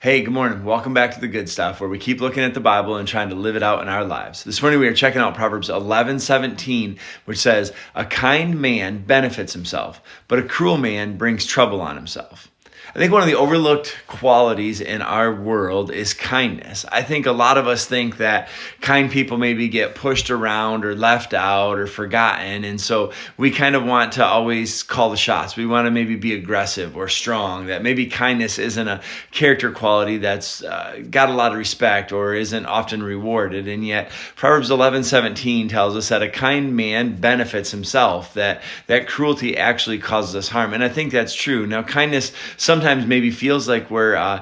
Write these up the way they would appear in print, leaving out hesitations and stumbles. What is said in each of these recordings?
Hey, good morning. Welcome back to The Good Stuff, where we keep looking at the Bible and trying to live it out in our lives. This morning we are checking out Proverbs 11:17, which says, "A kind man benefits himself, but a cruel man brings trouble on himself." I think one of the overlooked qualities in our world is kindness. I think a lot of us think that kind people maybe get pushed around or left out or forgotten. And so we kind of want to always call the shots. We want to maybe be aggressive or strong, that maybe kindness isn't a character quality that's got a lot of respect or isn't often rewarded. And yet Proverbs 11:17 tells us that a kind man benefits himself, that cruelty actually causes us harm. And I think that's true. Now, kindness sometimes maybe feels like we're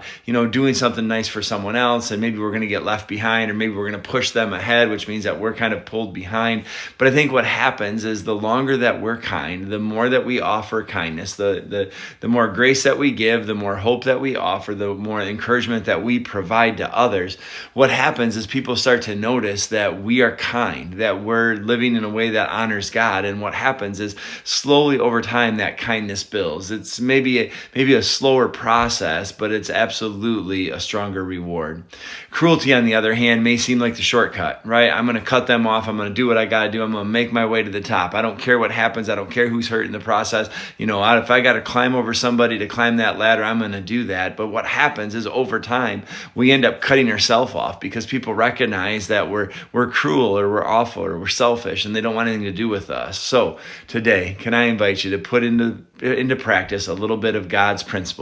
doing something nice for someone else, and maybe we're going to get left behind, or maybe we're going to push them ahead, which means that we're kind of pulled behind. But I think what happens is the longer that we're kind, the more that we offer kindness, the more grace that we give, the more hope that we offer, the more encouragement that we provide to others. What happens is people start to notice that we are kind, that we're living in a way that honors God. And what happens is slowly over time that kindness builds. It's maybe a slower process, but it's absolutely a stronger reward. Cruelty, on the other hand, may seem like the shortcut, right? I'm going to cut them off. I'm going to do what I got to do. I'm going to make my way to the top. I don't care what happens. I don't care who's hurt in the process. If I got to climb over somebody to climb that ladder, I'm going to do that. But what happens is over time, we end up cutting ourselves off because people recognize that we're cruel or we're awful or we're selfish, and they don't want anything to do with us. So today, can I invite you to put into practice a little bit of God's principles,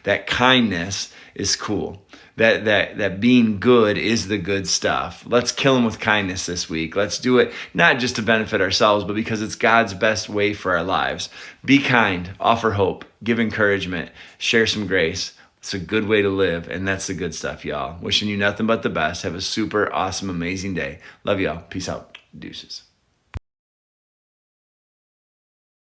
that kindness is cool, that being good is the good stuff. Let's kill them with kindness this week. Let's do it not just to benefit ourselves, but because it's God's best way for our lives. Be kind, offer hope, give encouragement, share some grace. It's a good way to live, and that's the good stuff, y'all. Wishing you nothing but the best. Have a super awesome, amazing day. Love y'all. Peace out. Deuces.